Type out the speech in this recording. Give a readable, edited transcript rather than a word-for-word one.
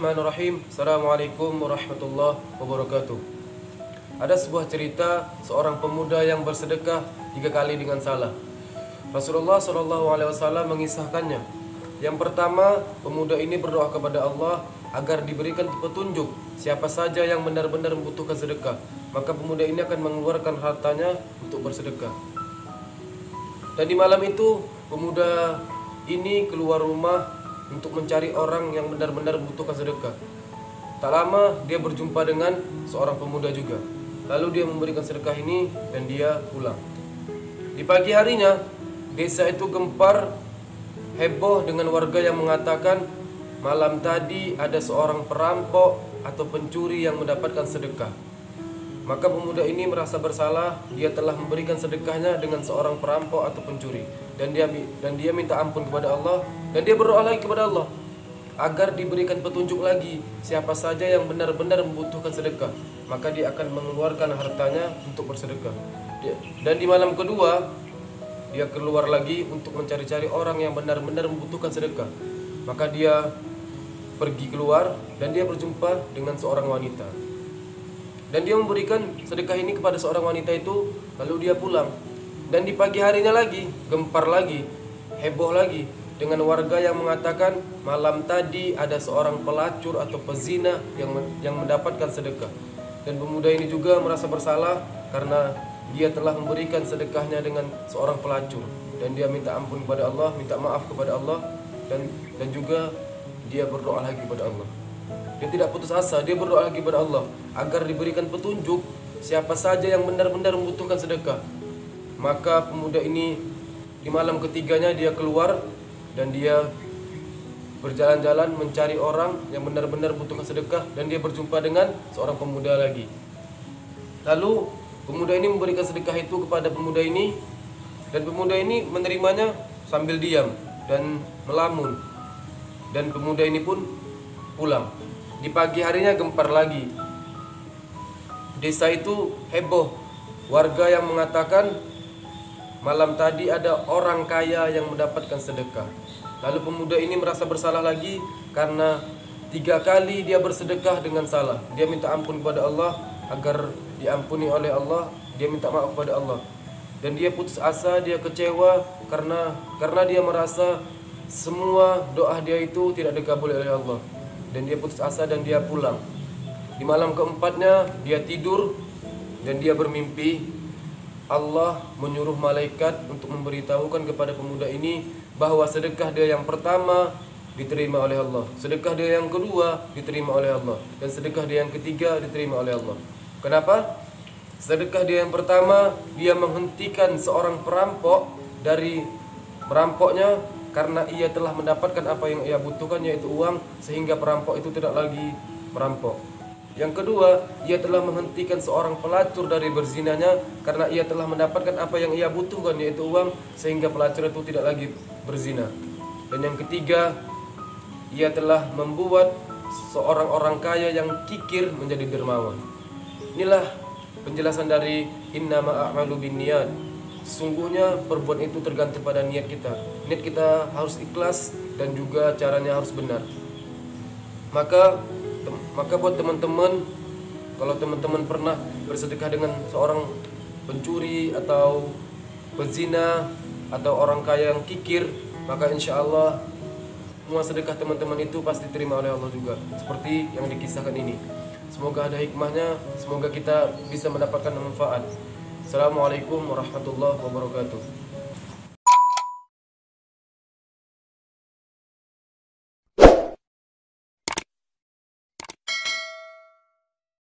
Bismillahirrahmanirrahim. Assalamualaikum warahmatullahi wabarakatuh. Ada sebuah cerita seorang pemuda yang bersedekah 3 kali dengan salah. Rasulullah SAW mengisahkannya. Yang pertama, pemuda ini berdoa kepada Allah agar diberikan petunjuk siapa saja yang benar-benar membutuhkan sedekah. Maka pemuda ini akan mengeluarkan hartanya untuk bersedekah. Dan di malam itu, pemuda ini keluar rumah untuk mencari orang yang benar-benar membutuhkan sedekah. Tak lama dia berjumpa dengan seorang pemuda juga. Lalu dia memberikan sedekah ini dan dia pulang. Di pagi harinya, desa itu gempar, heboh dengan warga yang mengatakan malam tadi ada seorang perampok atau pencuri yang mendapatkan sedekah. Maka pemuda ini merasa bersalah, dia telah memberikan sedekahnya dengan seorang perampok atau pencuri, dan dia minta ampun kepada Allah, dan dia berdoa lagi kepada Allah agar diberikan petunjuk lagi siapa saja yang benar-benar membutuhkan sedekah, maka dia akan mengeluarkan hartanya untuk bersedekah. Dan di malam kedua dia keluar lagi untuk mencari-cari orang yang benar-benar membutuhkan sedekah. Maka dia pergi keluar dan dia berjumpa dengan seorang wanita. Dan dia memberikan sedekah ini kepada seorang wanita itu, lalu dia pulang. Dan di pagi harinya lagi, gempar lagi, heboh lagi dengan warga yang mengatakan malam tadi ada seorang pelacur atau pezina yang mendapatkan sedekah. Dan pemuda ini juga merasa bersalah karena dia telah memberikan sedekahnya dengan seorang pelacur. Dan dia minta ampun kepada Allah, minta maaf kepada Allah, dan juga dia berdoa lagi kepada Allah. Dia tidak putus asa, dia berdoa lagi kepada Allah agar diberikan petunjuk siapa saja yang benar-benar membutuhkan sedekah. Maka pemuda ini di malam ketiganya dia keluar dan dia berjalan-jalan mencari orang yang benar-benar membutuhkan sedekah, dan dia berjumpa dengan seorang pemuda lagi. Lalu pemuda ini memberikan sedekah itu kepada pemuda ini, dan pemuda ini menerimanya sambil diam dan melamun. Dan pemuda ini pun pulang. Di pagi harinya gempar lagi. Desa itu heboh. Warga yang mengatakan malam tadi ada orang kaya yang mendapatkan sedekah. Lalu pemuda ini merasa bersalah lagi karena 3 kali dia bersedekah dengan salah. Dia minta ampun kepada Allah agar diampuni oleh Allah. Dia minta maaf kepada Allah. Dan dia putus asa, dia kecewa karena dia merasa semua doa dia itu tidak dikabul oleh Allah. Dan dia putus asa dan dia pulang. Di malam keempatnya dia tidur dan dia bermimpi Allah menyuruh malaikat untuk memberitahukan kepada pemuda ini bahwa sedekah dia yang pertama diterima oleh Allah, sedekah dia yang kedua diterima oleh Allah, dan sedekah dia yang ketiga diterima oleh Allah. Kenapa? Sedekah dia yang pertama, dia menghentikan seorang perampok dari merampoknya karena ia telah mendapatkan apa yang ia butuhkan, yaitu uang, sehingga perampok itu tidak lagi merampok. Yang kedua, ia telah menghentikan seorang pelacur dari berzinanya karena ia telah mendapatkan apa yang ia butuhkan, yaitu uang, sehingga pelacur itu tidak lagi berzina. Dan yang ketiga, ia telah membuat seorang orang kaya yang kikir menjadi dermawan. Inilah penjelasan dari innama a'malu binniyat. Sesungguhnya perbuatan itu tergantung pada niat kita. Niat kita harus ikhlas dan juga caranya harus benar. Maka buat teman-teman, kalau teman-teman pernah bersedekah dengan seorang pencuri atau pezina atau orang kaya yang kikir, maka insya Allah semua sedekah teman-teman itu pasti diterima oleh Allah juga, seperti yang dikisahkan ini. Semoga ada hikmahnya, semoga kita bisa mendapatkan manfaat. Assalamualaikum warahmatullahi wabarakatuh.